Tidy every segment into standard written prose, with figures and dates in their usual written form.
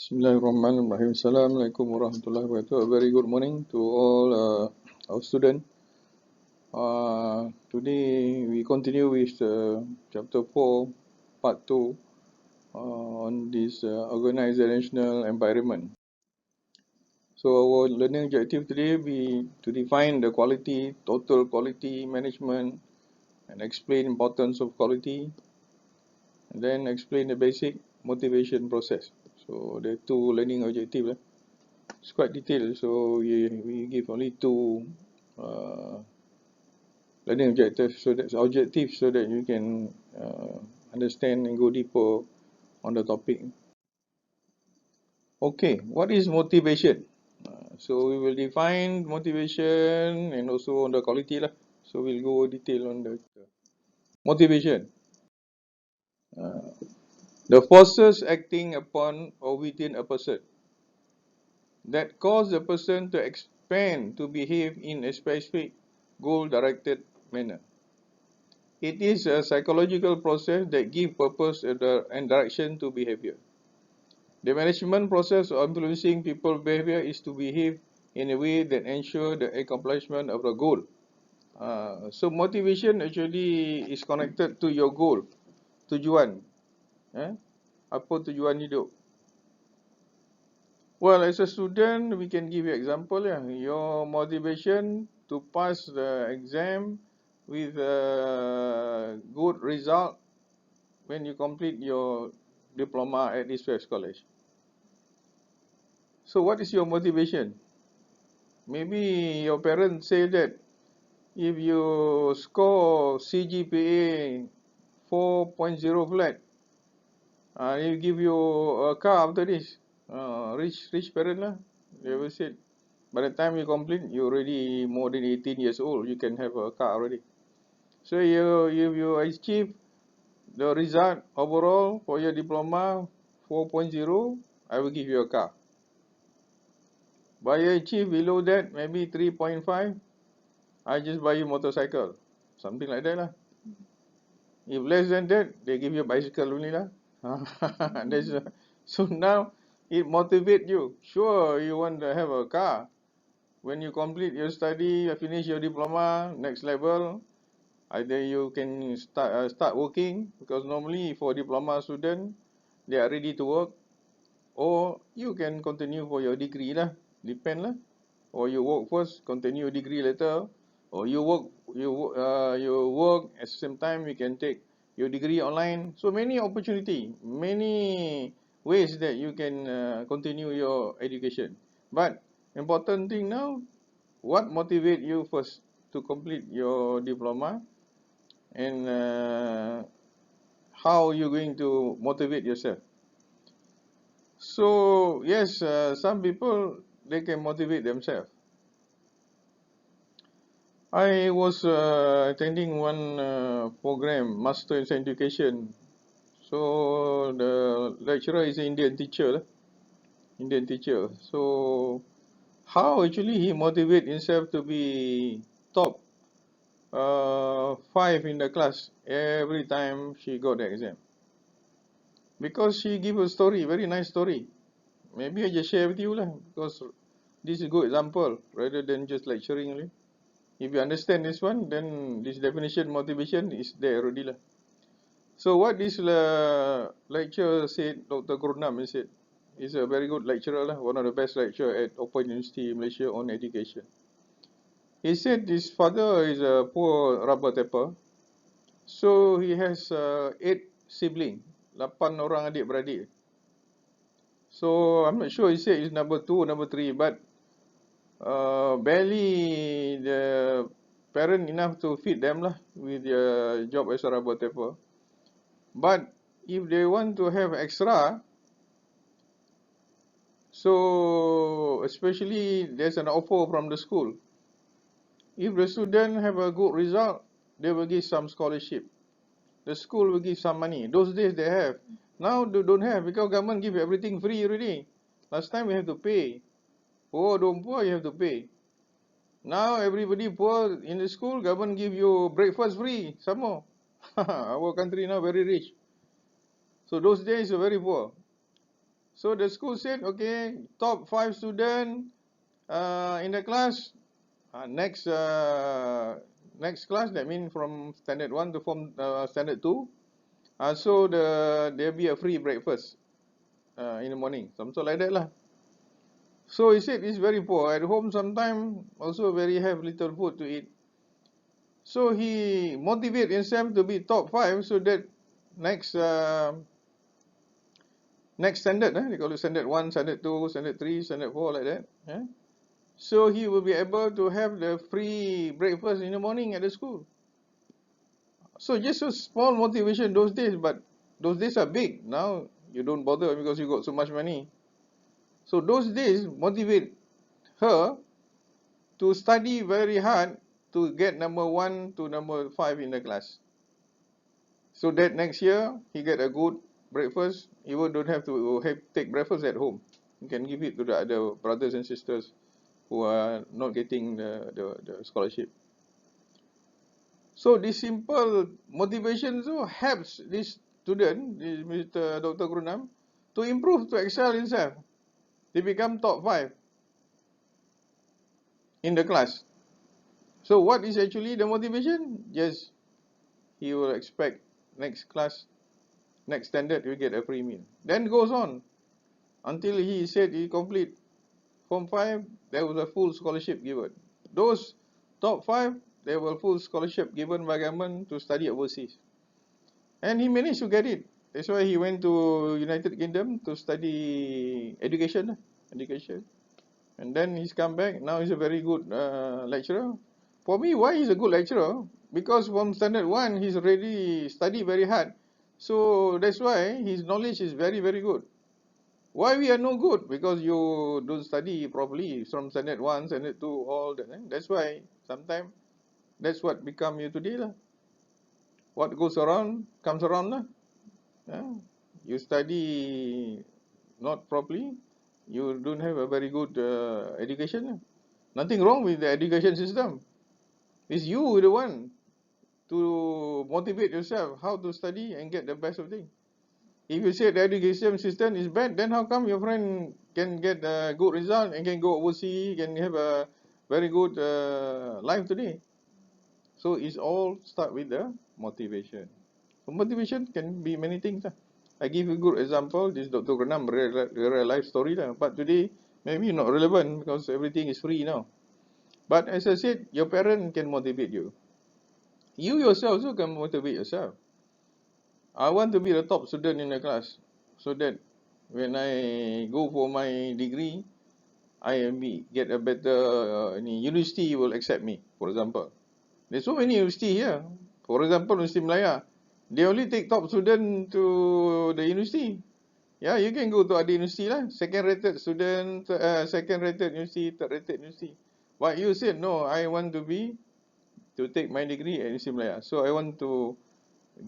Bismillahirrahmanirrahim. Assalamualaikum warahmatullahi wabarakatuh. A very good morning to all our students. Today we continue with chapter 4, part 2 on this organizational environment. So our learning objective today be to define the quality, total quality management, and explain importance of quality, and then explain the basic motivation process. So the two learning objectives. It's quite detailed, so we give only two learning objectives, so that you can understand and go deeper on the topic. Okay, what is motivation? So we will define motivation and also on the quality lah. So we'll go detail on the motivation. The forces acting upon or within a person that cause the person to expand to behave in a specific goal-directed manner. It is a psychological process that gives purpose and direction to behavior. The management process of influencing people's behavior is to behave in a way that ensures the accomplishment of the goal. So motivation actually is connected to your goal, tujuan. Apa tujuan hidup? Well, as a student, we can give you example. Your motivation to pass the exam with a good result when you complete your diploma at this West College. So what is your motivation? Maybe your parents say that if you score CGPA 4.0 flat, they give you a car after this. Rich parent lah. They ever said, by the time you complete, you're already more than 18 years old. You can have a car already. So if you achieve the result overall for your diploma 4.0, I will give you a car. But you achieve below that, maybe 3.5, I just buy you a motorcycle. Something like that lah. If less than that, they give you a bicycle only lah. So now, it motivates you. Sure, you want to have a car. When you complete your study, finish your diploma, next level, either you can start working, because normally for diploma student, they are ready to work, or you can continue for your degree lah, depend lah. Or you work first, continue your degree later, or you work at the same time, you can take your degree online. So many opportunity, many ways that you can continue your education. But important thing now, what motivate you first to complete your diploma, and how you going to motivate yourself? So yes, some people, they can motivate themselves. I was attending one program, Master in Education. So the lecturer is an Indian teacher. So how actually he motivate himself to be top 5 in the class every time she got the exam? Because she give a story, very nice story. Maybe I just share with you lah, because this is a good example rather than just lecturing only. If you understand this one, then this definition motivation is there already lah. So what this lecturer said, Dr. Gurnam said, is a very good lecturer lah, one of the best lecturer at Open University Malaysia on education. He said his father is a poor rubber tapper, so he has 8 siblings, 8 orang adik-beradik. So I'm not sure he said he's number 2 or number 3, but barely the parent enough to feed them lah with their job as a rubber tapper. But if they want to have extra, so especially there's an offer from the school. If the student have a good result, they will give some scholarship. The school will give some money. Those days they have. Now they don't have, because government give everything free already. Last time we have to pay. Poor, don't poor, you have to pay. Now everybody poor in the school, government give you breakfast free, some more. Our country now very rich. So those days are very poor. So the school said, okay, top 5 students in the class, next class, that means from standard 1 to from standard 2. So there'll be a free breakfast in the morning, something like that lah. So he said it's very poor. At home sometimes also very have little food to eat. So he motivate himself to be top 5 so that next next standard, they call it standard 1, standard 2, standard 3, standard 4, like that. So he will be able to have the free breakfast in the morning at the school. So just a small motivation those days, but those days are big. Now you don't bother because you got so much money. So those days motivate her to study very hard to get number 1 to number 5 in the class. So that next year he get a good breakfast. Even don't have to take breakfast at home. You can give it to the other brothers and sisters who are not getting the scholarship. So this simple motivation so helps this student, this Mr. Dr. Grunam, to improve, to excel himself. They become top 5 in the class. So what is actually the motivation? Yes, he will expect next class, next standard, you get a free meal. Then goes on until he said he complete Form 5, there was a full scholarship given. Those top 5, there were full scholarship given by government to study overseas. And he managed to get it. That's why he went to United Kingdom to study education. And then he's come back. Now he's a very good lecturer. For me, why he's a good lecturer? Because from standard 1, he's already studied very hard. So that's why his knowledge is very, very good. Why we are no good? Because you don't study properly from standard 1, standard 2, all that. That's why sometimes that's what become you today lah. What goes around comes around lah. You study not properly, you don't have a very good education. Nothing wrong with the education system. It's you the one to motivate yourself how to study and get the best of things. If you say the education system is bad, then how come your friend can get a good result and can go overseas, can have a very good life today? So it's all start with the motivation. So motivation can be many things. I give you a good example. This Dr. Granam real life story lah. But today maybe not relevant because everything is free now. But as I said, your parent can motivate you. You yourself also can motivate yourself. I want to be the top student in the class so that when I go for my degree, I get a better university will accept me, for example. There's so many university here. For example, University Malaya, they only take top student to the university. Yeah, you can go to other university lah. Second rated student, second rated university, third rated university. But you said no, I want to take my degree at University Malaya. So I want to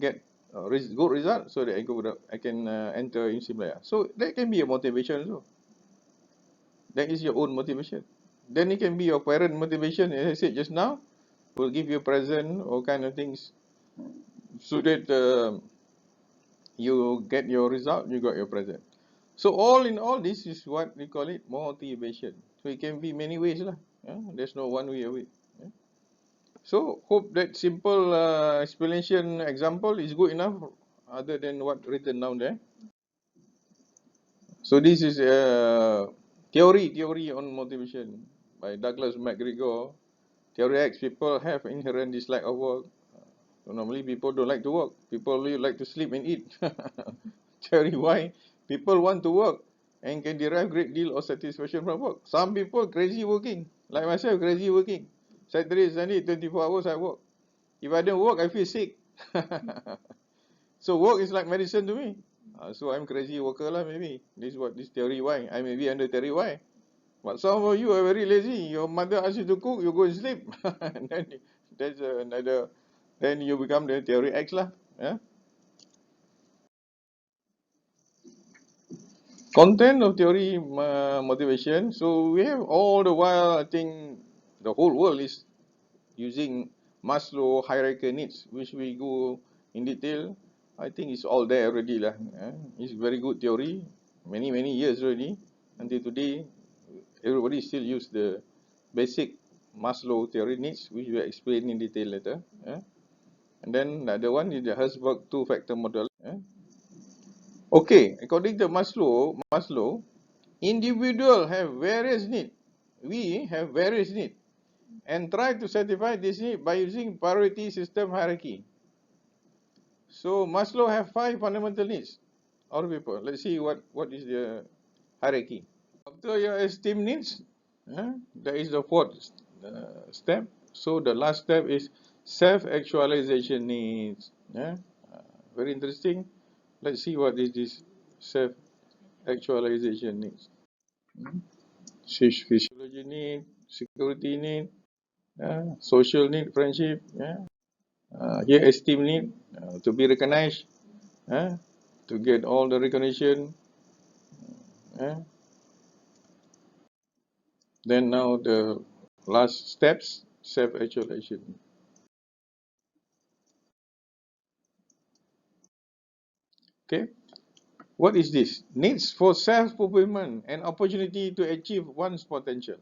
get good result so that I can enter University Malaya. So that can be a motivation also. That is your own motivation. Then it can be your parent motivation, as I said just now, will give you present or kind of things so that you get your result, you got your present. So all in all, this is what we call it motivation. So it can be many ways lah. There's no one way of it. So hope that simple explanation example is good enough other than what written down there. So this is a theory on motivation by Douglas MacGregor. Theory X, people have inherent dislike of work. So normally people don't like to work. People only like to sleep and eat. Theory Y, people want to work and can derive great deal of satisfaction from work. Some people crazy working, like myself, crazy working. Saturday, Sunday, 24 hours I work. If I don't work, I feel sick. So work is like medicine to me. So I'm crazy worker lah maybe. This is what this theory Y. I may be under theory Y. But some of you are very lazy. Your mother asks you to cook, you go and sleep. And then that's another. Then you become the theory X lah. Content of theory motivation. So we have all the while. I think the whole world is using Maslow hierarchy needs, which we go in detail. I think it's all there already lah. It's very good theory. many years already. Until today, everybody still use the basic Maslow theory needs, which we will explain in detail later. And then the other one is the Herzberg two-factor model. Okay, according to Maslow, individual have various needs. We have various needs and try to satisfy this need by using priority system hierarchy. So Maslow have 5 fundamental needs of people. Let's see what is the hierarchy. After your esteem needs, that is the 4th step. So the last step is self-actualization needs. Very interesting. Let's see what is this self-actualization needs. Physiology need, security need, social need, friendship. Here esteem need, to be recognized, to get all the recognition. Then now the last steps, self-actualization. Okay, what is this? Needs for self-fulfillment and opportunity to achieve one's potential.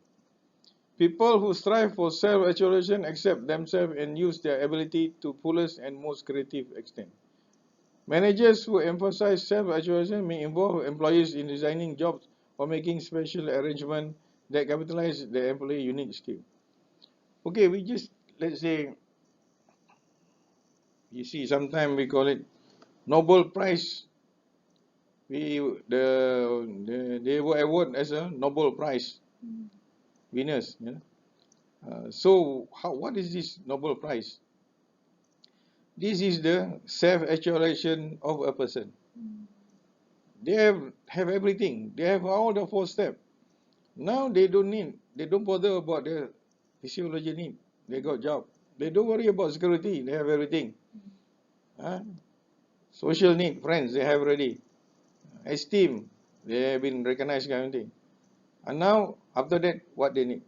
People who strive for self-actualization accept themselves and use their ability to fullest and most creative extent. Managers who emphasize self-actualization may involve employees in designing jobs or making special arrangements that capitalize the employee unique skill. Okay, we just, let's say, you see, sometimes we call it Nobel Prize. They were awarded as a Nobel Prize winners. So, what is this Nobel Prize? This is the self-actualization of a person. They have everything. They have all the 4 steps. Now they don't bother about their physiology need. They got job. They don't worry about security. They have everything. Social need, friends, they have already. Esteem, they have been recognized, kind of thing. And now, after that, what they need?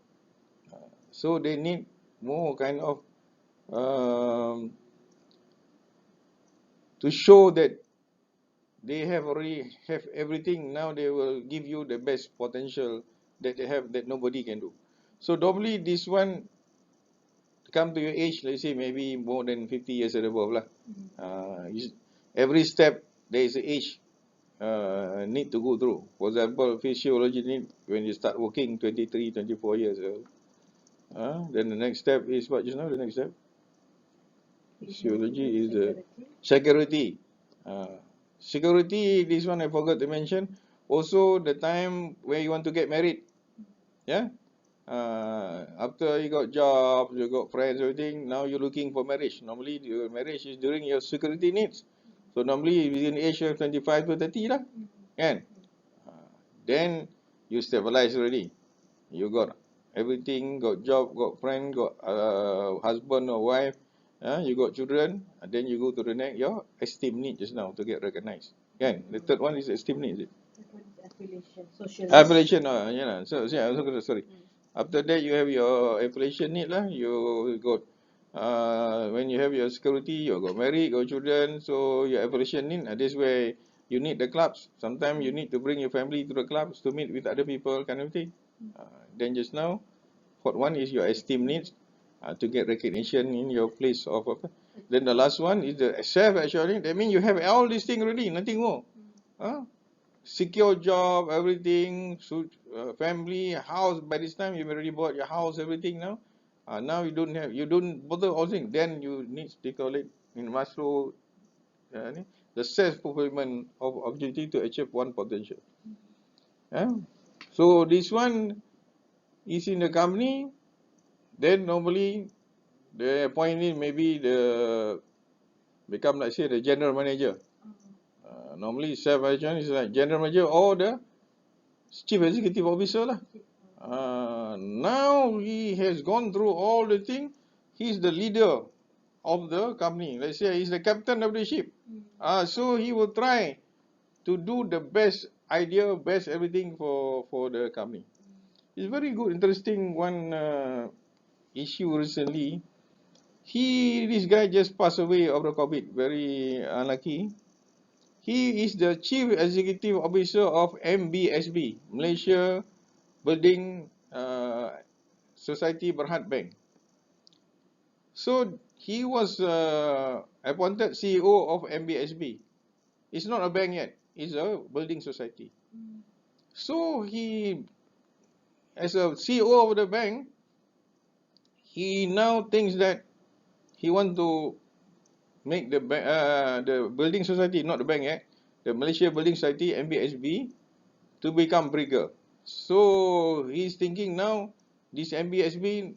So they need more kind of to show that they have already have everything. Now they will give you the best potential that they have that nobody can do. So normally this one come to your age, let's say maybe more than 50 years and above lah. Every step there is an age need to go through. For example, physiology need when you start working 23, 24 years old. Then the next step is what just now? The next step? Physiology is the security. Security, this one I forgot to mention. Also the time where you want to get married. Yeah. After you got job, you got friends, everything, now you're looking for marriage. Normally your marriage is during your security needs. So normally within the age of 25 to 30 lah. Kan? Then you stabilize already. You got everything, got job, got friend, got husband or wife, you got children, and then you go to the next, your esteem need just now to get recognized. Kan? The third one is esteem need, is it? Affiliation, yeah. So sorry. After that, you have your affiliation need lah. You got when you have your security, you got married, got children. So your affiliation need. This where you need the clubs. Sometimes you need to bring your family to the clubs to meet with other people, kind of thing. Then just now, fourth one is your esteem needs to get recognition in your place of. Then the last one is the self-actualization. That means you have all these things already, nothing more. Secure job, everything, family, house. By this time, you've already bought your house, everything now. Now you don't bother all things. Then you need to call it in Maslow, the self-fulfillment of objective to achieve one potential. So this one is in the company. Then normally the appointee maybe become, like say, the general manager. Normally self-actualization is like general manager or the chief executive officer lah. Now he has gone through all the thing. He's the leader of the company. Let's say he's the captain of the ship. So he will try to do the best idea, best everything for the company. It's very good, interesting one issue recently. This guy just passed away of the COVID. Very unlucky. He is the Chief Executive Officer of MBSB, Malaysia Building Society Berhad Bank. So he was appointed CEO of MBSB. It's not a bank yet, it's a building society. So he, as a CEO of the bank, he now thinks that he want to make the building society, not the bank yet, the Malaysia Building Society, MBSB, to become bigger. So he's thinking now, this MBSB,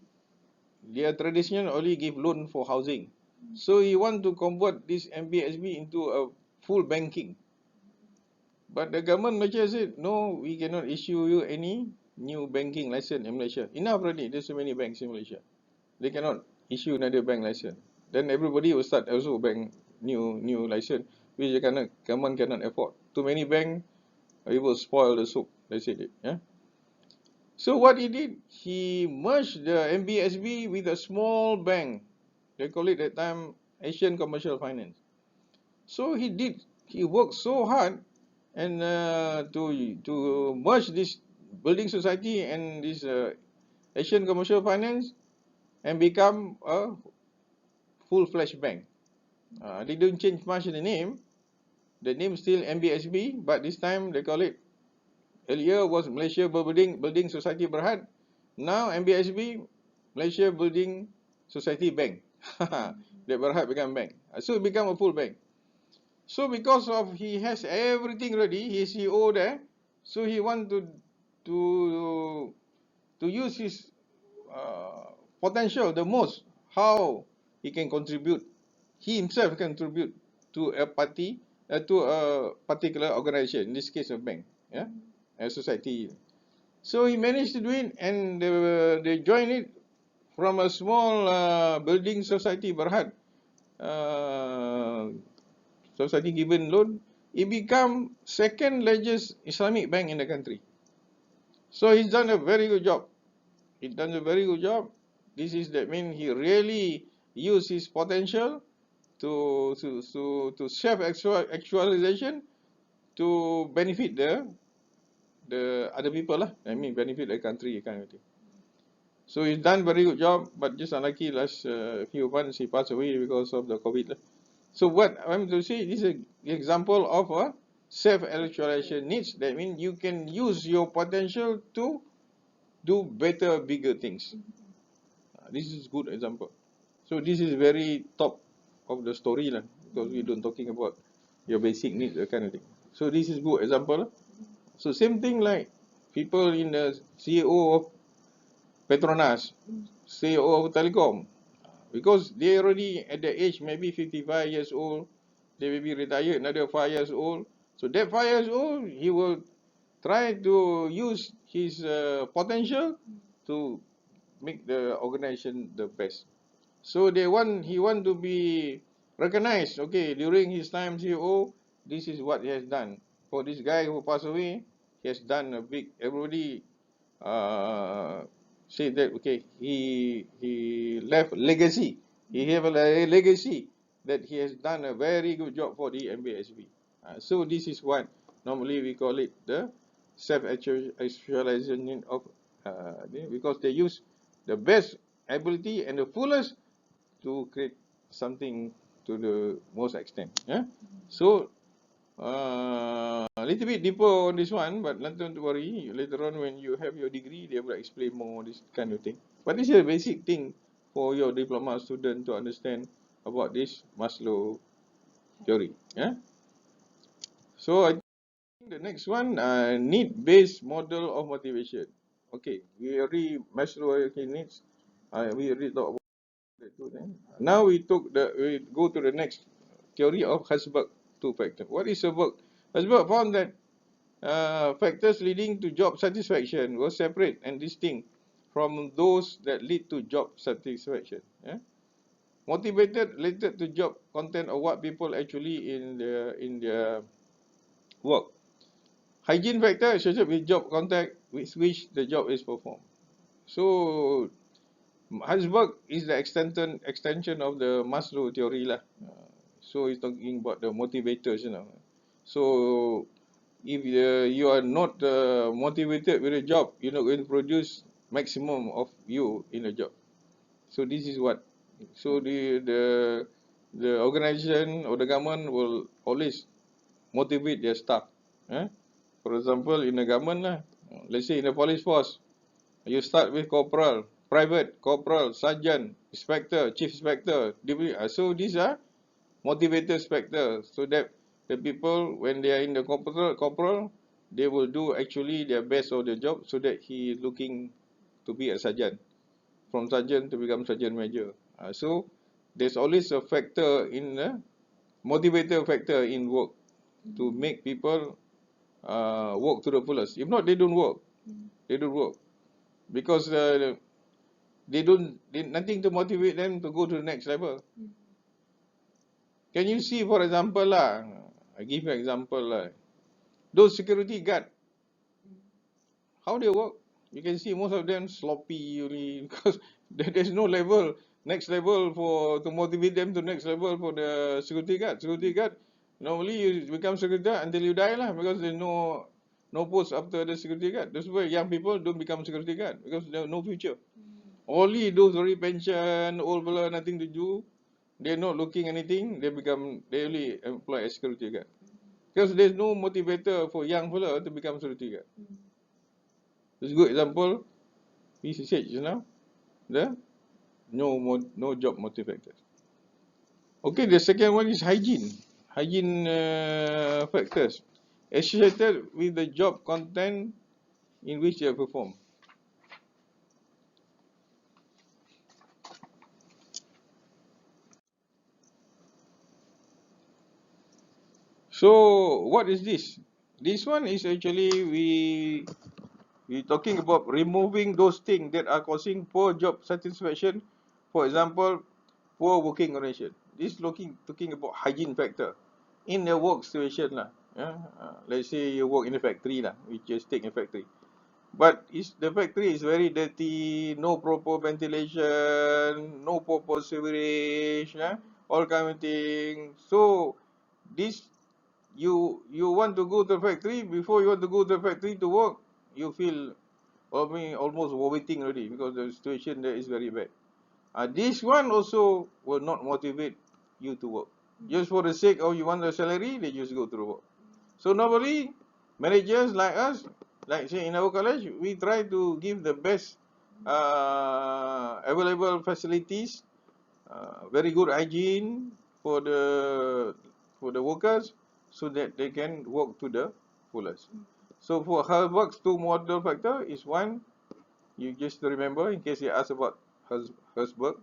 they are traditional only give loan for housing. So he want to convert this MBSB into a full banking. But the government Malaysia said, no, we cannot issue you any new banking license in Malaysia. Enough already, there's so many banks in Malaysia. They cannot issue another bank license. Then everybody will start also bank new license, which the government cannot afford. Too many banks, it will spoil the soup. They said it. Yeah. So what he did, he merged the MBSB with a small bank. They call it at that time Asian Commercial Finance. So he worked so hard and to merge this building society and this Asian Commercial Finance and become a full-fledged bank. They don't change much in the name. The name still MBSB, but this time they call it, earlier was Malaysia Building Society Berhad. Now MBSB, Malaysia Building Society Bank. The Berhad become bank. So it become a full bank. So because of he has everything ready, he is CEO there, so he want to use his potential the most, how he can contribute, he himself contribute to a party, to a particular organization, in this case a bank, yeah, a society. So he managed to do it, and they joined it from a small building society, Berhad society given loan. It become second largest Islamic bank in the country. So he's done a very good job. He's done a very good job. This is that mean he really used his potential to self-actualization to benefit the other people lah. I mean benefit the country kind of thing. So he's done very good job, but just unlucky last few months he passed away because of the COVID lah. So what I'm to say, this is an example of a self-actualization needs. That means you can use your potential to do better, bigger things. This is a good example. So this is very top of the story lah, because we don't talking about your basic needs, that kind of thing. So this is good example. So same thing like people in the CEO of Petronas, CEO of Telecom, because they already at the age maybe 55 years old, they may be retired another 5 years old. So that 5 years old, he will try to use his potential to make the organization the best. So he want to be recognized. Okay, during his time CEO, this is what he has done. For this guy who passed away, he has done a big. Everybody say that okay, he left legacy. He have a legacy that he has done a very good job for the MBSB. So this is what normally we call it the self-actualization of because they use the best ability and the fullest to create something to the most extent. Yeah. So a little bit deeper on this one, but not to worry. Later on, when you have your degree, they will explain more this kind of thing. But this is a basic thing for your diploma student to understand about this Maslow theory. Yeah. So I think the next one, need-based model of motivation. Okay, we already Maslow needs. We already talked about that too. Now we go to the next theory of Hasberg two factor. What is Hasberg? Hasberg found that factors leading to job satisfaction were separate and distinct from those that lead to job satisfaction. Yeah? Motivated related to job content or what people actually in their work. Hygiene factor associated with job contact with which the job is performed. So Hasberg is the extension of the Maslow theory lah. So he's talking about the motivators, you know. So if you are not motivated with a job, you're not going to produce maximum of you in a job. So this is what. So the organization or the government will always motivate their staff. For example, in the government lah, let's say in the police force, you start with corporal, private, corporal, sergeant, inspector, chief inspector. So these are motivated inspector, so that the people when they are in the corporal, they will do actually their best of the job, so that he is looking to be a sergeant, from sergeant to become sergeant major. So there's always a factor in the motivator factor in work to make people work to the fullest. If not, they don't work. They don't work because they nothing to motivate them to go to the next level. Can you see, for example lah, I give you an example lah. Those security guard, how they work? You can see most of them sloppy only because there's no level, next level for to motivate them to next level for the security guard. Security guard, normally you become security guard until you die lah, because there's no post after the security guard. That's why young people don't become security guard, because there's no future. Only those already pension, old fella, nothing to do, they're not looking anything, they only employ as security guard. Because there's no motivator for young fella to become security guard. It's a good example. We said just now, the no job motivators. Okay, the second one is hygiene. Hygiene factors associated with the job content in which they perform. So what is this? This one is actually we're talking about removing those things that are causing poor job satisfaction. For example, poor working condition. This talking about hygiene factor in the work situation lah. Let's say you work in a factory lah. We just take a factory, but the factory is very dirty, no proper ventilation, no proper sewerage, all kind of thing. So this you want to go to the factory. Before you want to go to the factory to work, you feel almost vomiting already, because the situation there is very bad. This one also will not motivate you to work. Just for the sake of you want the salary, they just go to the work. So normally, managers like us, like say in our college, we try to give the best available facilities, very good hygiene for the workers, so that they can work to the fullest. So for Hurlbut's two model factor is one, you just remember in case you ask about Hurlbut,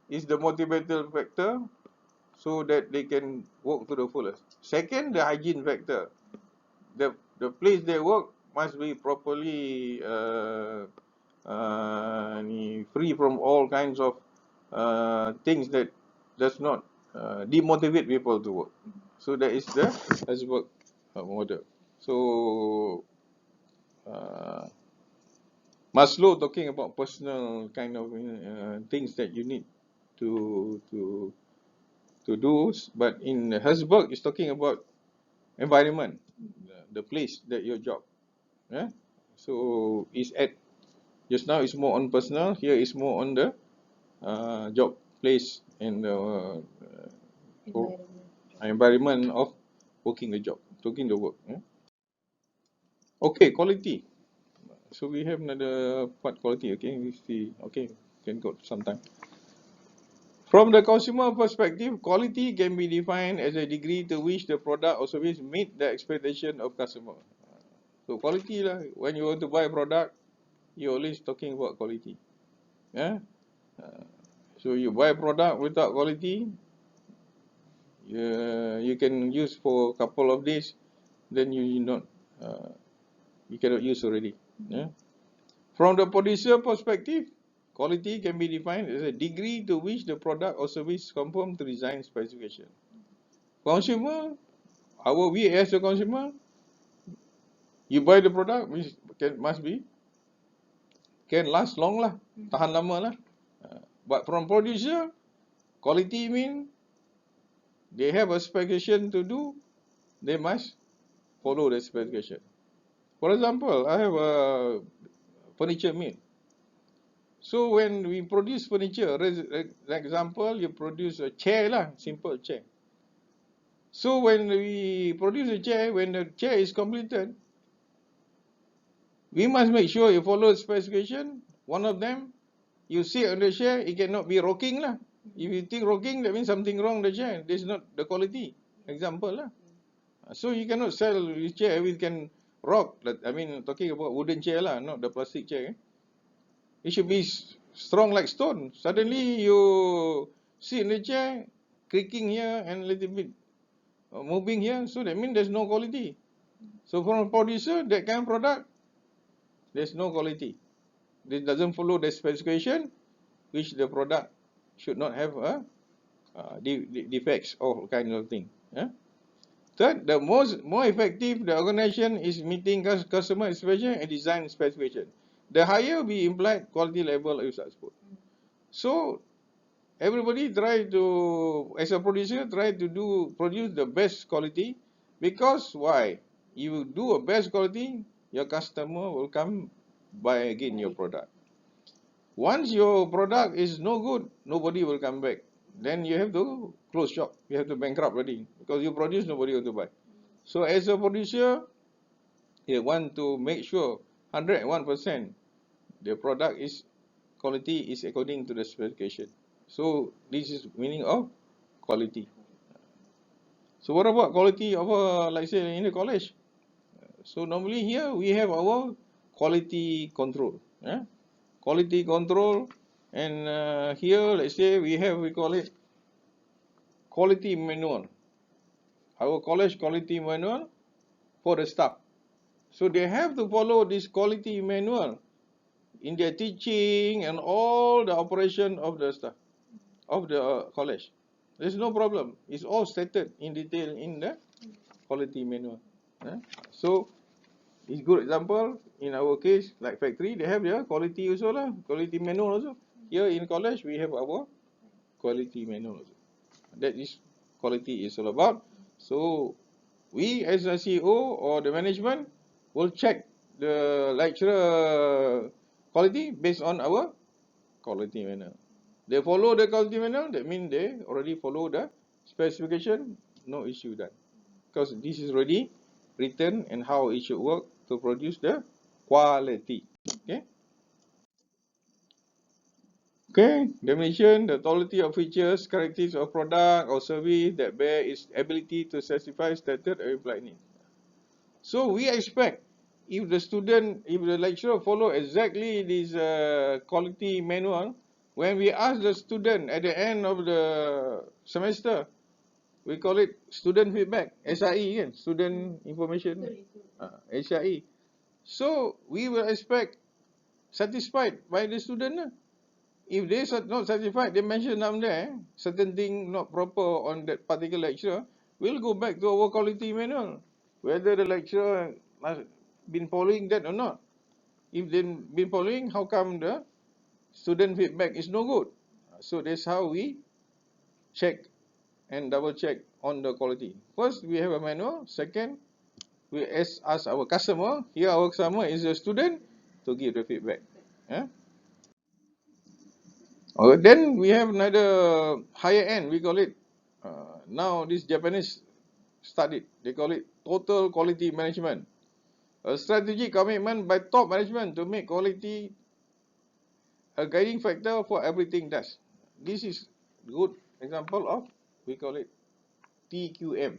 is the motivator factor, so that they can work to the fullest. Second, the hygiene factor. The place they work must be properly free from all kinds of things that does not demotivate people to work. So that is the Hurlbut model. So Maslow talking about personal kind of things that you need to do, but in Hurlbut is talking about environment, the place that your job. So is at just now is more on personal, here is more on the job place and the environment of working the job, talking the work. Okay, quality. So we have another part, quality. Okay, we see. Okay, can go sometime. From the consumer perspective, quality can be defined as a degree to which the product or service meet the expectation of customer. So quality lah, when you want to buy a product, you're always talking about quality. So you buy a product without quality, you can use for a couple of days, then you cannot use already. From the producer perspective, quality can be defined as a degree to which the product or service conform to design specification. Consumer, we as a consumer, you buy the product, which can last long lah, tahan lama lah. But from producer, quality mean they have a specification to do, they must follow the specification. For example, I have a furniture mill. So when we produce furniture, example, you produce a chair lah, simple chair. So when we produce a chair, when the chair is completed, we must make sure you follow the specification. One of them, you sit on the chair, it cannot be rocking lah. If you think rocking, that means something wrong with the chair. This is not the quality. Example lah. So you cannot sell a chair which can rock. I mean, talking about wooden chair lah, not the plastic chair. It should be strong like stone. Suddenly you sit in the chair, creaking here and a little bit moving here. So that means there's no quality. So from a producer, that kind of product, there's no quality. This doesn't follow the specification, which the product should not have defects or kind of thing. Yeah? Third, the more effective the organization is meeting customer expectation and design specification, the higher we implied quality level is output. So everybody try to, as a producer, try to produce the best quality, because why? You do a best quality, your customer will come buy again your product. Once your product is no good, nobody will come back. Then you have to close shop. You have to bankrupt already, because you produce, nobody will to buy. So as a producer, you want to make sure 101% the product is quality is according to the specification. So this is meaning of quality. So what about quality of like say in the college? So normally here we have our quality control. Yeah? Quality control, and here let's say we call it quality manual. Our college quality manual for the staff. So they have to follow this quality manual in their teaching and all the operation of the staff of the college. There's no problem. It's all stated in detail in the quality manual. So it's good example. In our case, like factory, they have their quality also lah, quality manual also. Here in college, we have our quality manual also. That is quality is all about. So we as a CEO or the management will check the lecturer quality based on our quality manual. They follow the quality manual, that means they already follow the specification, no issue done. Because this is already written and how it should work to produce the quality. Okay. Okay, definition, the totality of features, characteristics of product or service that bear its ability to satisfy stated or implied needs. So we expect if the lecturer follow exactly this quality manual, when we ask the student at the end of the semester, we call it student feedback, SIE, student information, SIE. So we will expect satisfied by the student. If they are not satisfied, they mention down there, certain thing not proper on that particular lecturer, we'll go back to our quality manual, whether the lecturer has been following that or not. If they've been following, how come the student feedback is no good? So that's how we check and double check on the quality. First, we have a manual. Second, we ask our customer, here our customer is a student, to give the feedback. Yeah? Then we have another higher end, we call it, now this Japanese studied, they call it total quality management. A strategic commitment by top management to make quality a guiding factor for everything does. This is good example of, we call it TQM,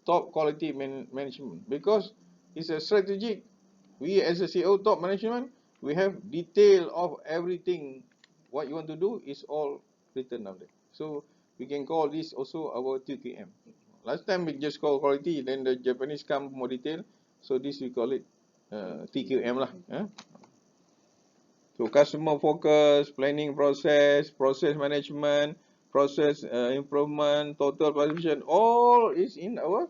top quality management, because it's a strategic. We as a CEO top management, we have detail of everything. What you want to do is all written down there. So we can call this also our TQM. Last time we just call quality, then the Japanese come more detail. So this we call it TQM lah. So customer focus, planning process, process management, process improvement, total participation, all is in our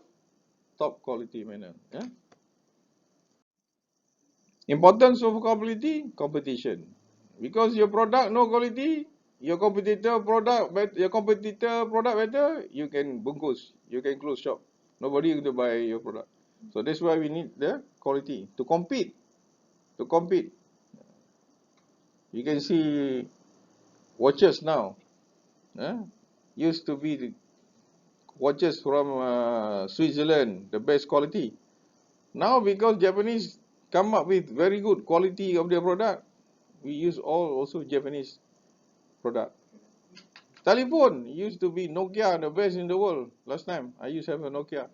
top quality manner. Importance of quality, competition. Because your product no quality, your competitor product better, you can bungkus, you can close shop. Nobody will buy your product. So that's why we need the quality to compete. To compete, you can see watches now. Used to be the watches from Switzerland, the best quality. Now because Japanese come up with very good quality of their product, we use all also Japanese product. Telephone used to be Nokia, the best in the world. Last time I used to have a Nokia.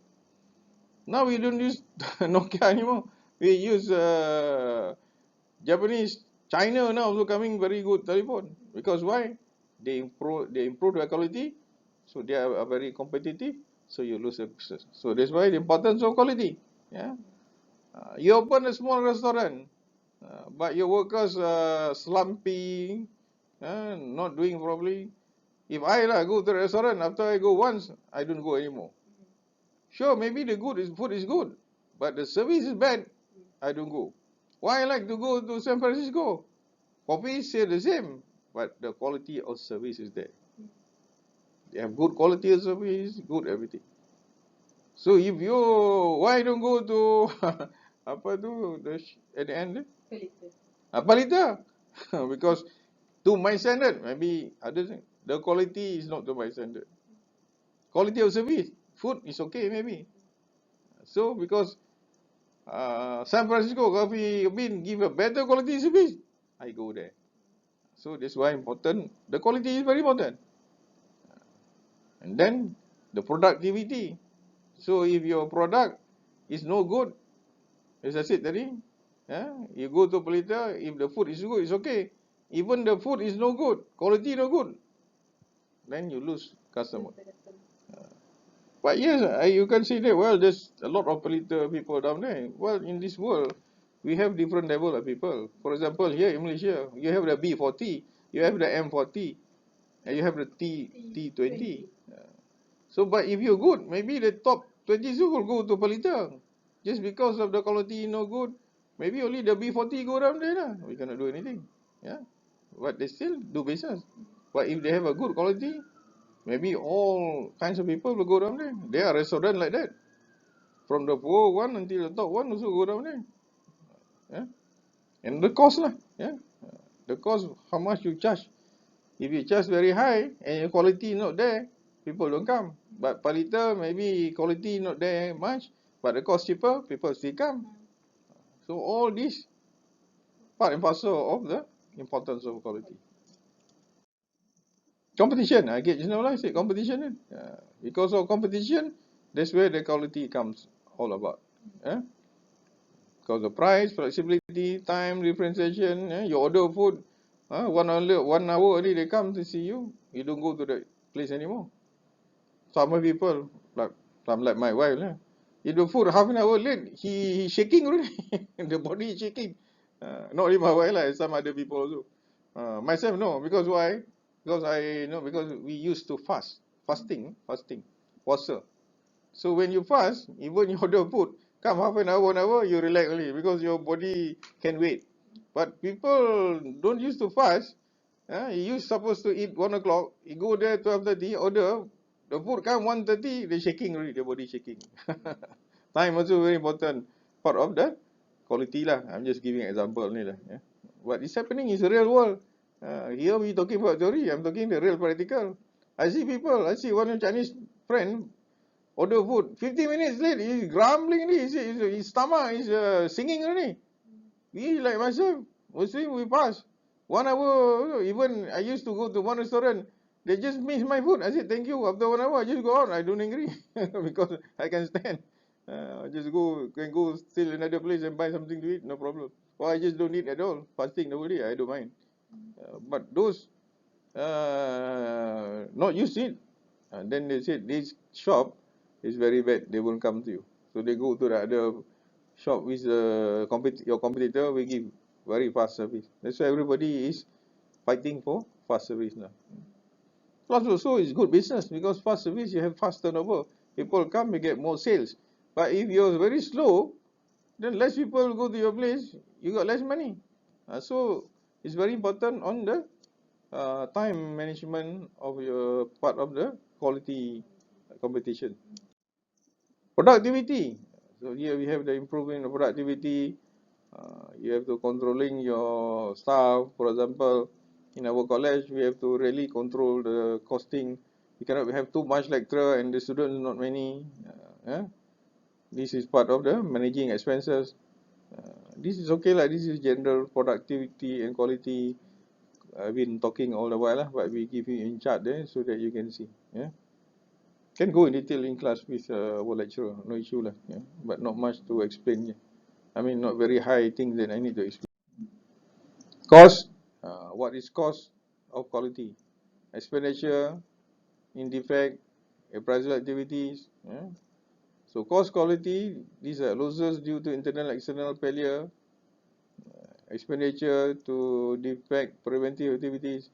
Now we don't use Nokia anymore. We use Japanese. China now also coming very good telephone. Because why? They improve their quality, so they are very competitive. So you lose the business. So that's why the importance of quality. Yeah. You open a small restaurant, but your workers slumpy, not doing properly. If I go to the restaurant, after I go once, I don't go anymore. Sure, maybe the food is good, but the service is bad. I don't go. Why I like to go to San Francisco? Coffee is still the same, but the quality of service is there. They have good quality of service, good everything. So if you, why don't go to apa tu at the end? Palita. Because to my standard, maybe others, the quality is not to my standard. Quality of service, food is okay maybe. So because San Francisco coffee bean give a better quality service, I go there. So that's why important. The quality is very important. And then the productivity. So if your product is no good, as I said tadi, you go to Pelita, if the food is good, it's okay. Even the food is no good, quality no good, then you lose customer. But yes, you can see that, well, there's a lot of Pelita people down there. Well, in this world, we have different level of people. For example, here in Malaysia, you have the B40, you have the M40, and you have the T20. So, but if you're good, maybe the top 20 will go to Pelita. Just because of the quality no good, maybe only the B40 go down there lah. We cannot do anything. Yeah, but they still do business. But if they have a good quality, maybe all kinds of people will go down there. There are restaurants like that. From the poor one until the top one also go down there. Yeah, and the cost lah. Yeah, the cost, how much you charge. If you charge very high and your quality not there, people don't come. But Palita, maybe quality not there much, but the cost cheaper, people still come. So all this part and parcel of the importance of quality. Competition, I get just now I said competition. Because of competition, that's where the quality comes all about. Because the price, flexibility, time, differentiation, you order food, 1 hour already they come to see you. You don't go to the place anymore. Some people, like my wife, if the food half an hour late, he shaking already. The body is shaking. Not only my wife, like some other people also. Myself, no. Because why? Because I know, because we used to fasting, puasa. So when you fast, even you order food, come half an hour, 1 hour, you relax only because your body can wait. But people don't used to fast. You supposed to eat 1 o'clock. You go there 12:30, order. The food come 1:30, they shaking already. The body shaking. Time also very important part of the quality lah. I'm just giving example ni lah. What is happening is the real world. Here we talking about theory. I'm talking the real practical. I see people. I see one Chinese friend order food. 50 minutes late, he's grumbling. His stomach is singing already. We like myself, Muslim, we pass. 1 hour, even I used to go to one restaurant, they just miss my food. I said, thank you. After 1 hour, I just go out. I don't angry because I can stand. I just can go still another place and buy something to eat, no problem. Or I just don't eat at all. Fasting the whole day, I don't mind. But those not used to it, then they said this shop is very bad. They won't come to you. So they go to the other shop with your competitor. We give very fast service. That's why everybody is fighting for fast service now. Plus also it's good business because fast service you have fast turnover. People come, you get more sales. But if you're very slow, then less people go to your place, you got less money. So it's very important on the time management of your part of the quality competition. Productivity. So here we have the improving the productivity. You have to controlling your staff. For example, in our college, we have to really control the costing. You cannot have too much lecturer and the students not many. This is part of the managing expenses. This is okay lah. This is general productivity and quality. I've been talking all the while lah, but we give you in chart there so that you can see. Yeah, can go in detail in class with our lecturer, no issue lah. Yeah, but not much to explain here. I mean, not very high things that I need to explain. Cost. What is cost of quality? Expenditure in defect, appraisal activities. Yeah. So cost quality, these are losses due to internal external failure, expenditure to defect preventive activities.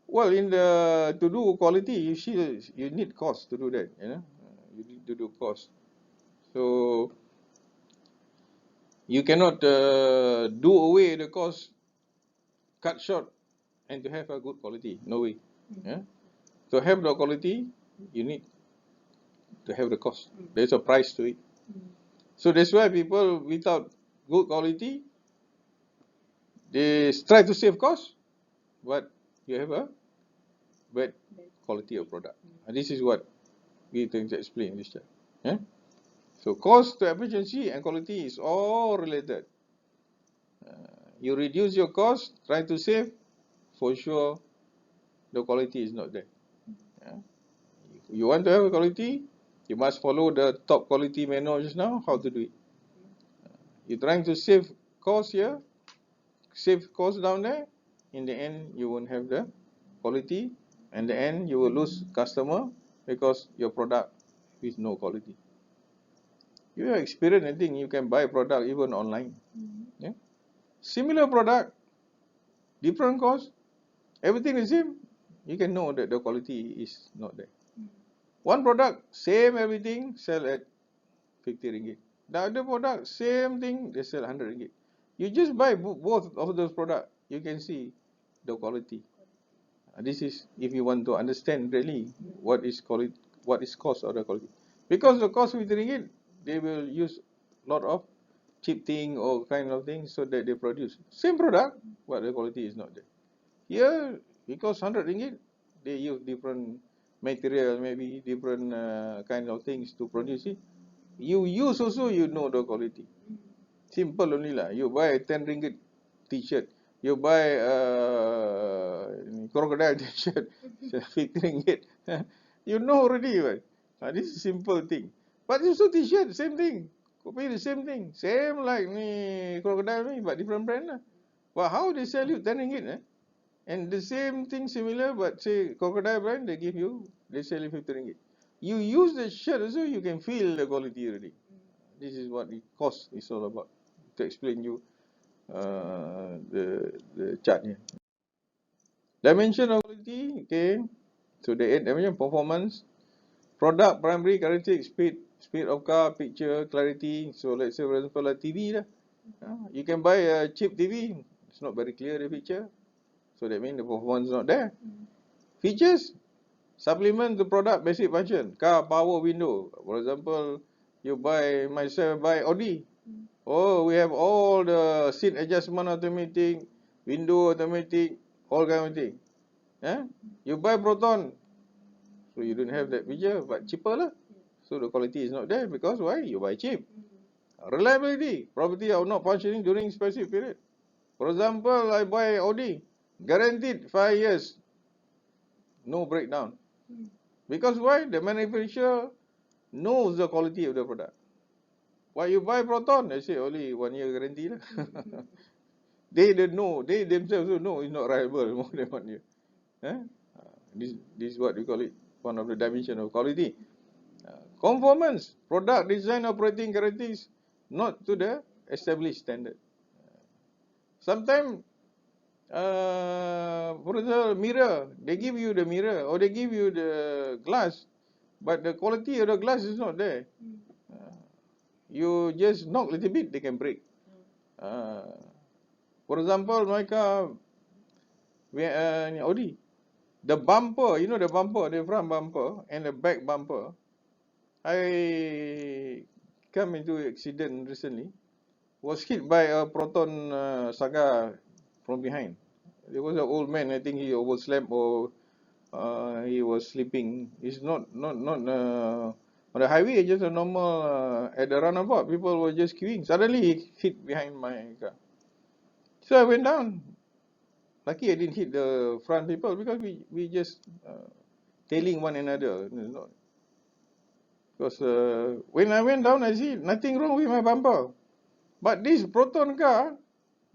Well, in the to do quality, you need cost to do that. You need to do cost. So you cannot do away the cost, cut short, and to have a good quality. No way. Yeah. To have the quality, you need to have the cost. There's a price to it. So that's why people without good quality, they try to save cost, but you have a bad quality of product. And this is what we think to explain in this chart. Yeah? So cost to efficiency and quality is all related. You reduce your cost, try to save, for sure the quality is not there. Yeah? If you want to have a quality, you must follow the top quality manual just now, how to do it. You're trying to save cost here, save cost down there, in the end you won't have the quality, and the end you will lose customer because your product with no quality. You have experience, I think you can buy product even online. Yeah? Similar product, different cost, everything the same, you can know that the quality is not there. One product, same everything, sell at 50 ringgit. The other product, same thing, they sell 100 ringgit. You just buy both of those products, you can see the quality. This is if you want to understand really what is cost of the quality. Because the cost 50 ringgit, they will use a lot of cheap thing or kind of things so that they produce same product, but the quality is not there. Here, because 100 ringgit, they use different material, maybe different kind of things to produce it. You use also, you know the quality. Simple only lah. You buy 10 ringgit t-shirt, you buy crocodile t-shirt, 50 ringgit. You know already, right? This is simple thing. But it's also t-shirt, same thing. Copy the same thing. Same like ni crocodile ni, but different brand lah. But how they sell you 10 ringgit? And the same thing similar, but say crocodile brand, they sell you 50 ringgit. You use the shirt also, you can feel the quality already. This is what the cost is all about. To explain you the chart here. Dimension of quality, okay. So the 8 dimension: performance, product, primary, characteristic, speed of car, picture, clarity. So let's say for example like TV lah. You can buy a cheap TV, it's not very clear the picture. So that means the performance is not there. Features, supplement the product basic function. Car, power, window. For example, you buy Audi. Oh, we have all the seat adjustment automatic, window automatic, all kind of thing. You buy Proton, so you don't have that feature, but cheaper lah. So the quality is not there because why? You buy cheap. Reliability, property are not functioning during specific period. For example, I buy Audi, guaranteed 5 years, no breakdown. Because why? The manufacturer knows the quality of the product. Why you buy Proton? They say only 1 year guarantee lah. They don't know. They themselves don't know it's not reliable more than 1 year. This is what we call it, one of the dimension of quality. Conformance, product design operating characteristics, not to the established standard. Sometimes, for example, mirror, they give you the mirror or they give you the glass, but the quality of the glass is not there. You just knock a little bit, they can break. For example, my car, Audi, the bumper, you know the bumper, the front bumper and the back bumper, I come into accident recently, was hit by a proton saga from behind. There was an old man, I think he overslept or he was sleeping. It's not on the highway, just a normal, at the roundabout, people were just queuing. Suddenly he hit behind my car. So I went down. Lucky I didn't hit the front people because we just tailing one another. Because when I went down, I see nothing wrong with my bumper. But this proton car,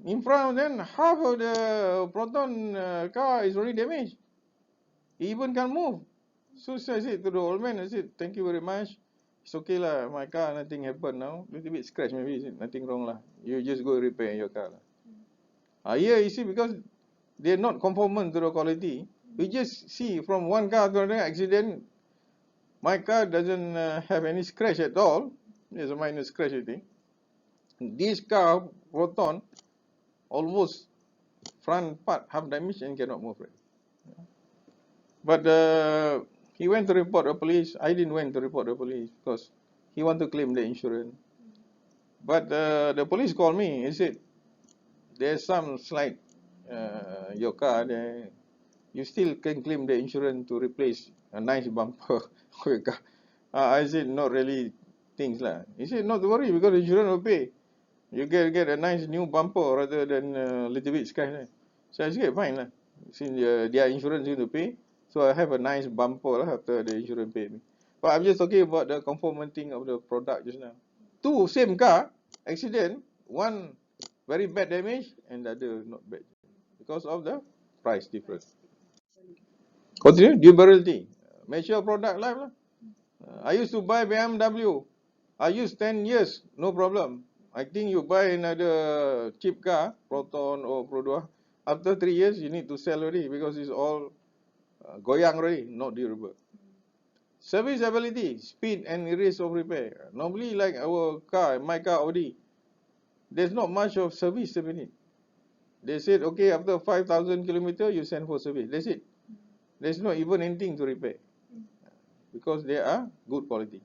in front of them, half of the proton car is already damaged. He even can't move. So I said to the old man, I said, thank you very much. It's okay lah, my car, nothing happened now. Little bit scratch maybe, he said, nothing wrong lah. You just go repair your car lah. Yeah, you see, because they're not conformant to the quality. We just see from one car to another accident, my car doesn't have any scratch at all. There's a minor scratch, I think. This car, proton, almost front part half damaged and cannot move. Right? But he went to report the police. I didn't went to report the police because he want to claim the insurance. But the police called me. He said, there's some slight, your car there. You still can claim the insurance to replace a nice bumper for your car. I said, not really things lah. He said, not to worry because the insurance will pay. You get a nice new bumper rather than a little bit scratch. So I said, fine lah. Since their insurance is going to pay, so I have a nice bumper lah after the insurance pay me. But I'm just talking about the conformity of the product just now. Two same car accident, one very bad damage and the other not bad because of the price difference. Continue, durability. Measure product life lah. I used to buy BMW. I used 10 years, no problem. I think you buy another cheap car, Proton or Pro2, after 3 years you need to sell already because it's all goyang already, not durable. Serviceability, speed and risk of repair. Normally like our car, my car Audi, there's not much of service they need. They said, okay, after 5,000 kilometers you send for service. That's it. There's not even anything to repair because they are good quality.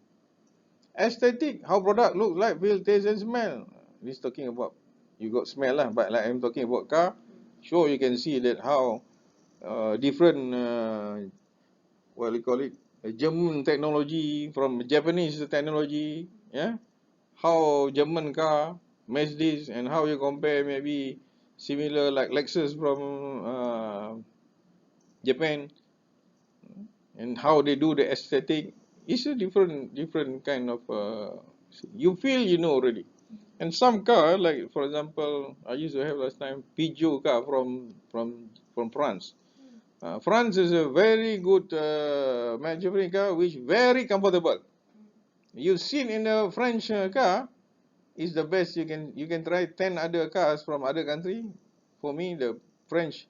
Aesthetic, how product looks like, feel, taste and smell. This talking about, you got smell lah, but like I'm talking about car, sure you can see that how different, what do you call it, German technology from Japanese technology, yeah? How German car, Mercedes, and how you compare maybe similar like Lexus from Japan, and how they do the aesthetic. It's a different kind of, you feel you know already. And some car, like for example, I used to have last time Peugeot car from France. France is a very good manufacturing car, which very comfortable. You sit in a French car, is the best. You can try 10 other cars from other country. For me, the French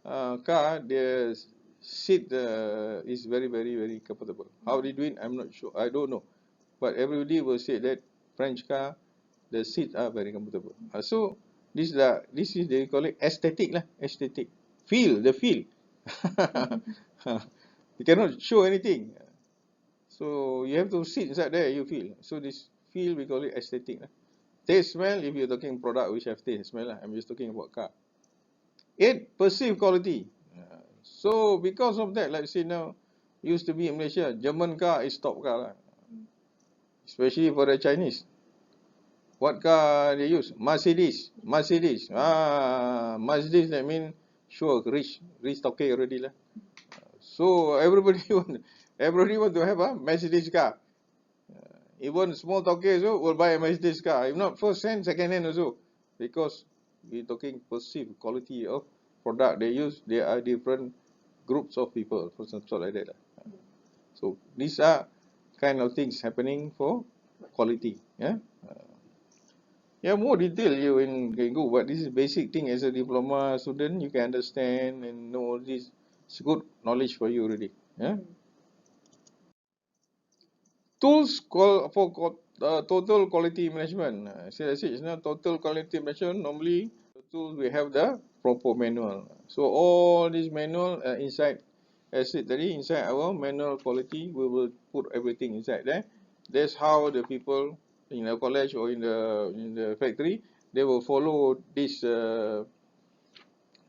car, the seat is very comfortable. How they do it, I'm not sure. I don't know. But everybody will say that French car, the seats are very comfortable. So this is they call it aesthetic lah, aesthetic. The feel. You cannot show anything. So you have to sit inside there, you feel. So this feel we call it aesthetic lah. Taste, smell, if you're talking product which have taste, smell lah. I'm just talking about car. 8, perceived quality. So because of that, like say now, used to be in Malaysia, German car is top car lah. Especially for the Chinese. What car they use? Mercedes. Mercedes, that mean sure rich okay already lah. So everybody want to have a Mercedes car. Even small tokay also will buy a Mercedes car. If not first hand, second hand also. Because we're talking perceived quality of product they use. There are different groups of people for some sort like that. So these are kind of things happening for quality. Yeah, more detail you can go, but this is basic thing as a diploma student you can understand and know all this. It's good knowledge for you already. Tools for total quality management. So I said it's not total quality management. Normally the tools we have the proper manual. So all this manual inside, as I said tadi, inside our manual quality we will put everything inside there. That's how the people in a college or in the factory, they will follow this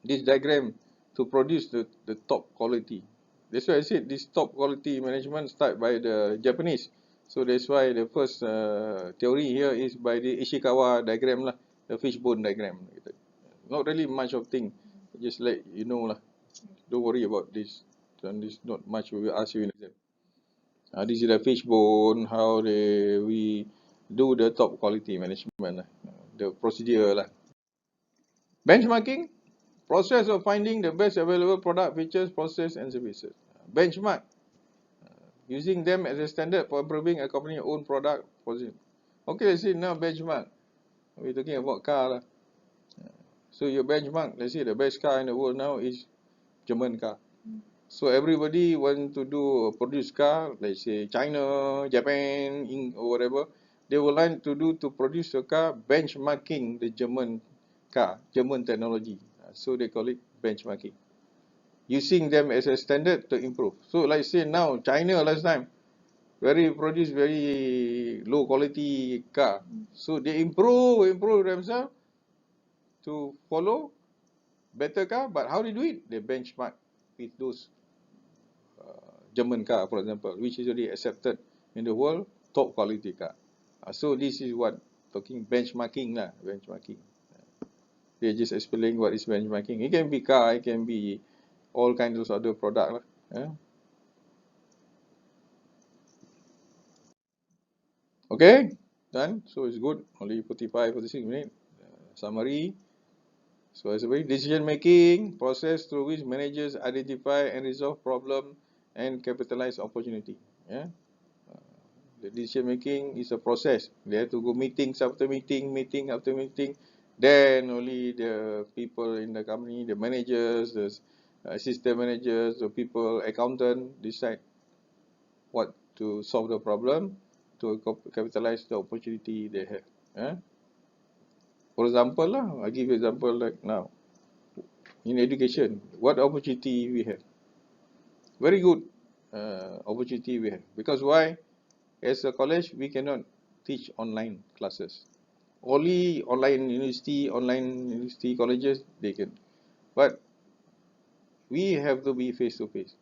diagram to produce the top quality. That's why I said this top quality management start by the Japanese. So that's why the first theory here is by the Ishikawa diagram lah, the fishbone diagram. Not really much of thing, just let you know lah. Don't worry about this. And this not much we will ask you in exam. This is the fishbone, how we do the top quality management lah. The procedure lah. Benchmarking, process of finding the best available product, features, process and services. Benchmark, using them as a standard for improving a company's own product position. Okay, let's see now benchmark. We're talking about car lah. So your benchmark, let's say the best car in the world now is German car. So everybody want to do produce car, let's say China, Japan, or whatever. They would like to do to produce a car benchmarking the German car, German technology. So they call it benchmarking. Using them as a standard to improve. So like say now, China last time, produce very low quality car. So they improve themselves to follow better car. But how they do it? They benchmark with those German car, for example, which is already accepted in the world, top quality car. So this is what talking benchmarking lah, benchmarking. They just explain what is benchmarking. It can be car, it can be all kinds of other product lah. Okay, done. So it's good. Only 45, 46 minutes. Summary. So as a way, decision making process through which managers identify and resolve problem and capitalize opportunity. The decision making is a process. They have to go meetings after meeting, meeting after meeting. Then only the people in the company, the managers, the assistant managers, the people, accountant decide what to solve the problem, to capitalize the opportunity they have. For example lah, I give you example like now. In education, what opportunity we have? Very good opportunity we have. Because why? As a college, we cannot teach online classes. Only online university colleges, they can. But we have to be face to face.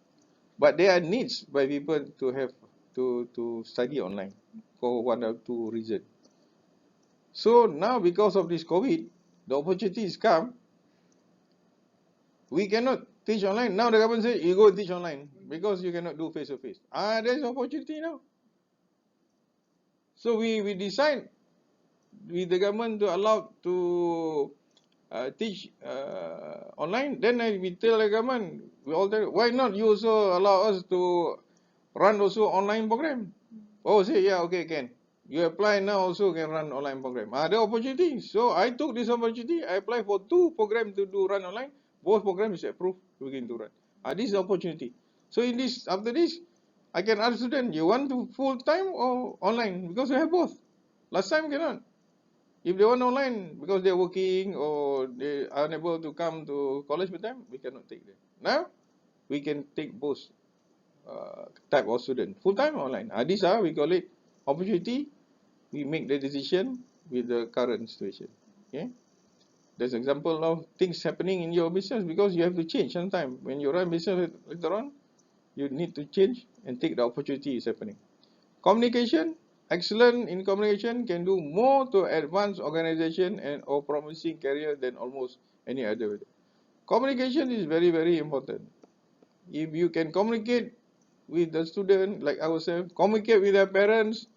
But there are needs by people to have to study online for one or two reasons. So now because of this COVID, the opportunities come. We cannot teach online. Now the government says you go teach online because you cannot do face to face. There's opportunity now. So we decide with the government to allow to teach online. Then we tell the government, we all tell, why not you also allow us to run also online program? Oh, say yeah, okay, can. You apply now also can run online program. The opportunity. So I took this opportunity. I applied for 2 programs to do run online. Both programs is approved to begin to run. This is the opportunity. So in this, after this, I can ask student, you want to full time or online? Because we have both. Last time cannot. If they want online because they're working or they are unable to come to college with them, we cannot take them. Now we can take both type of student, full time or online. These are, we call it opportunity. We make the decision with the current situation. Okay. There's an example of things happening in your business because you have to change sometimes. When you run business later on, you need to change and take the opportunity is happening. Communication, excellent in communication can do more to advance organization and or promising career than almost any other. Communication is very, very important. If you can communicate with the student like ourselves, communicate with their parents,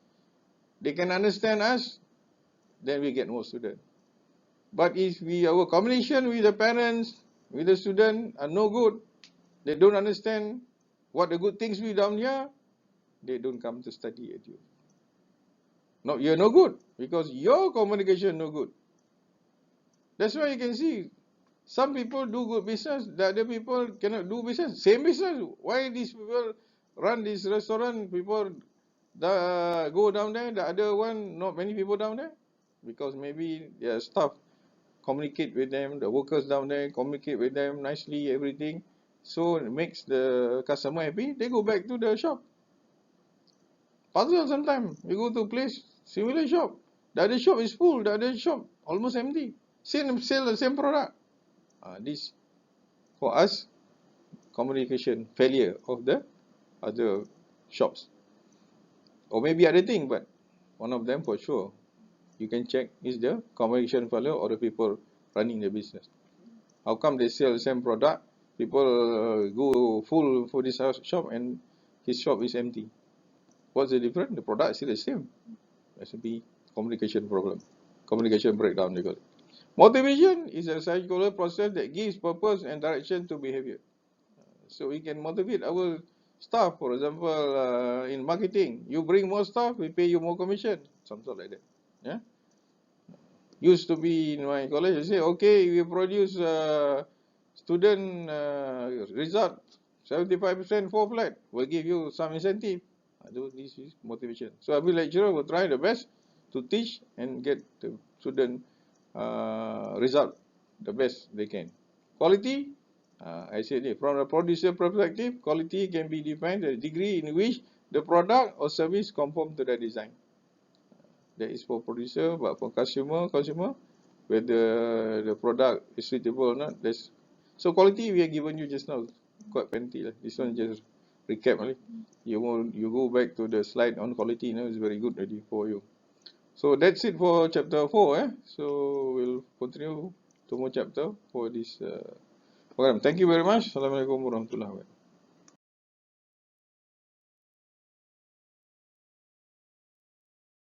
they can understand us, then we get more students. But if our communication with the parents, with the student are no good, they don't understand what the good things we down here, they don't come to study at you. No, you're no good because your communication no good. That's why you can see some people do good business, the other people cannot do business. Same business. Why these people run this restaurant, people go down there, the other one, not many people down there? Because maybe their staff communicate with them, the workers down there communicate with them nicely, everything. So it makes the customer happy, they go back to the shop. Puzzle sometimes. You go to a place, Similar shop. The other shop is full, the other shop almost empty. Sell the same product. This, for us, communication failure of the other shops. Or maybe other thing, but one of them for sure. You can check is the communication failure or the people running the business. How come they sell the same product? People go full for this shop and his shop is empty. What's the difference? The product is still the same. There should be communication problem. Communication breakdown, they call it. Motivation is a psychological process that gives purpose and direction to behavior. So we can motivate our staff, for example, in marketing. You bring more staff, we pay you more commission. Something like that. Yeah. Used to be in my college, they say, okay, we produce student result, 75% for flat. We'll give you some incentive. This is motivation. So every lecturer will try the best to teach and get the student result the best they can. Quality, I said it, from a producer perspective, quality can be defined as the degree in which the product or service conform to the design. That is for producer, but for consumer, whether the product is suitable or not. So quality we have given you just now, quite plenty. This one just recap. You go back to the slide on quality, it's very good already for you. So that's it for chapter 4. So we'll continue to more chapter for this program. Thank you very much. Assalamualaikum warahmatullahi wabarakatuh.